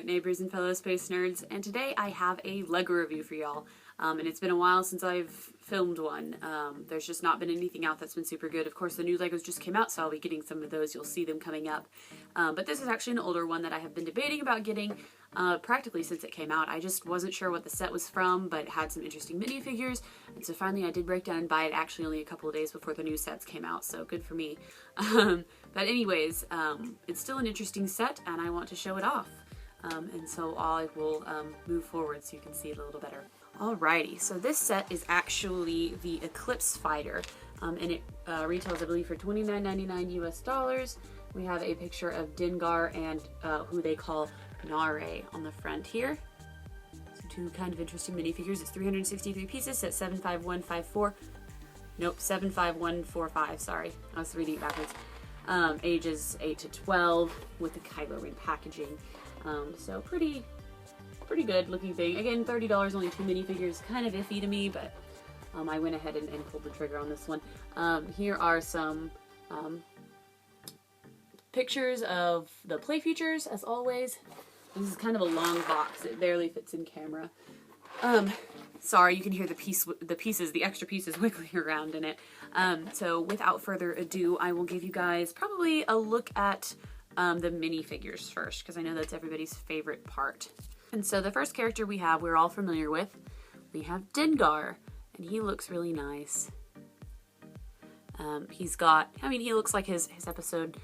neighbors and fellow space nerds, and today I have a LEGO review for y'all. And it's been a while since I've filmed one. There's just not been anything out that's been super good. Of course, the new LEGOs just came out, so I'll be getting some of those. You'll see them coming up. But this is actually an older one that I have been debating about getting practically since it came out. I just wasn't sure what the set was from, but it had some interesting minifigures. And so finally I did break down and buy it actually only a couple of days before the new sets came out, so good for me. But anyways, it's still an interesting set, and I want to show it off. And so I will move forward so you can see it a little better. Alrighty, so this set is actually the Eclipse Fighter, and it retails, I believe, for $29.99 US. We have a picture of Dengar and who they call Naare on the front here. So two kind of interesting minifigures. It's 363 pieces at 75154. Nope, 75145, sorry. I was reading it backwards. Ages 8 to 12 with the Kylo Ren packaging. So pretty good looking thing. Again, $30, only two minifigures. Kind of iffy to me, but I went ahead and pulled the trigger on this one. Here are some pictures of the play features, as always. This is kind of a long box. It barely fits in camera. Sorry, you can hear the extra pieces wiggling around in it. So without further ado, I will give you guys probably a look at the minifigures first, because I know that's everybody's favorite part. And so the first character we're all familiar with. We have Dengar, and he looks really nice. He looks like his episode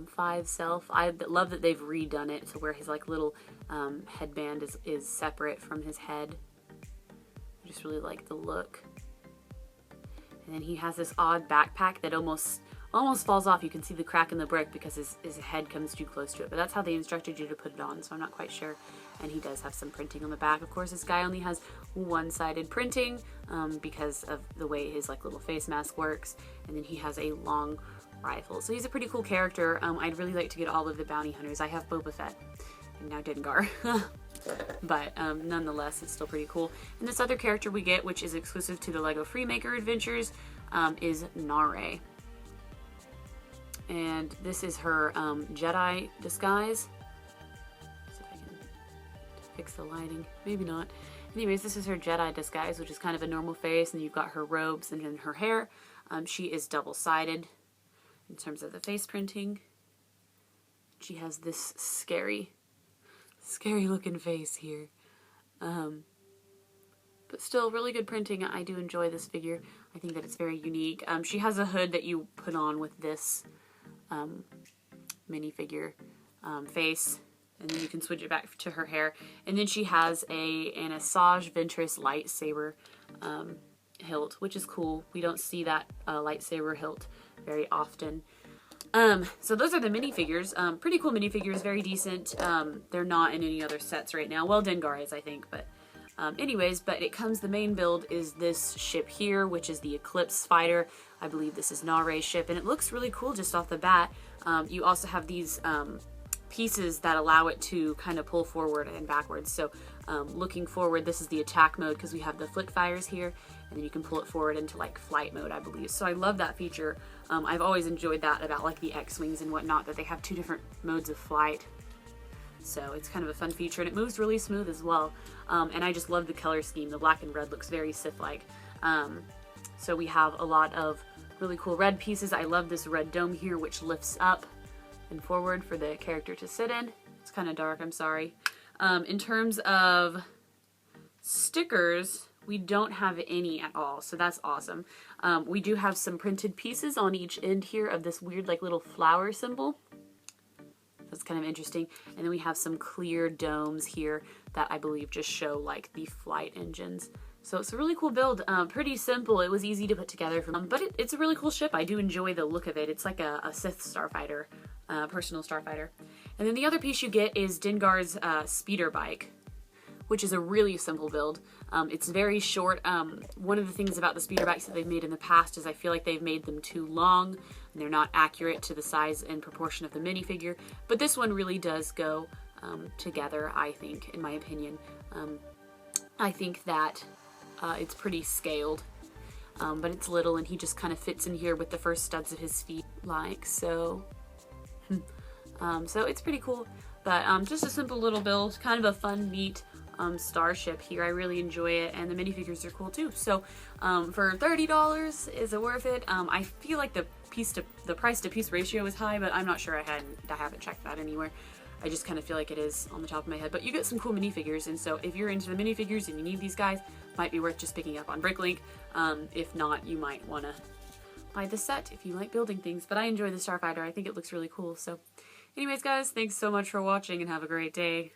5 self. I love that they've redone it to where his like little headband is separate from his head. I just really like the look. And then he has this odd backpack that almost falls off. You can see the crack in the brick because his head comes too close to it. But that's how they instructed you to put it on, so I'm not quite sure. And he does have some printing on the back. Of course, this guy only has one-sided printing because of the way his like little face mask works. And then he has a long rifle. So he's a pretty cool character. I'd really like to get all of the bounty hunters. I have Boba Fett and now Dengar. But nonetheless, it's still pretty cool. And this other character we get, which is exclusive to the LEGO Freemaker Adventures, is Naare. And this is her Jedi disguise. See if I can fix the lighting. Maybe not. Anyways, this is her Jedi disguise, which is kind of a normal face, and you've got her robes and then her hair. She is double-sided in terms of the face printing. She has this scary looking face here. But still really good printing. I do enjoy this figure. I think that it's very unique. She has a hood that you put on with this minifigure face, and then you can switch it back to her hair. And then she has an Asajj Ventress lightsaber hilt, which is cool. We don't see that lightsaber hilt very often. So those are the minifigures. Pretty cool minifigures, very decent. They're not in any other sets right now. Well, Dengar is, I think, but the main build is this ship here, which is the Eclipse Fighter. I believe this is Naare's ship, and it looks really cool just off the bat. You also have these pieces that allow it to kind of pull forward and backwards. So looking forward, this is the attack mode because we have the flick fires here, and then you can pull it forward into like flight mode, I believe. So I love that feature. I've always enjoyed that about like the X-Wings and whatnot, that they have two different modes of flight. So it's kind of a fun feature, and it moves really smooth as well. And I just love the color scheme. The black and red looks very Sith-like. So we have a lot of really cool red pieces. I love this red dome here, which lifts up and forward for the character to sit in. It's kind of dark, I'm sorry. In terms of stickers, we don't have any at all, so that's awesome. We do have some printed pieces on each end here of this weird like little flower symbol. That's kind of interesting. And then we have some clear domes here that I believe just show like the flight engines. So it's a really cool build. Pretty simple. It was easy to put together, but it's a really cool ship. I do enjoy the look of it. It's like a Sith starfighter, personal starfighter. And then the other piece you get is Dengar's speeder bike, which is a really simple build. It's very short. One of the things about the speeder bikes that they've made in the past is I feel like they've made them too long, and they're not accurate to the size and proportion of the minifigure. But this one really does go together, I think, in my opinion. I think that it's pretty scaled, but it's little, and he just kind of fits in here with the first studs of his feet, like so. So it's pretty cool. But just a simple little build, kind of a fun, neat starship here. I really enjoy it, and the minifigures are cool too. So for $30, is it worth it? I feel like the price to piece ratio is high, but I'm not sure. I haven't checked that anywhere. I just kind of feel like it is on the top of my head. But you get some cool minifigures, and so if you're into the minifigures and you need these guys, might be worth just picking up on Bricklink. If not, you might want to buy the set if you like building things. But I enjoy the Starfighter. I think it looks really cool. So anyways, guys, thanks so much for watching and have a great day.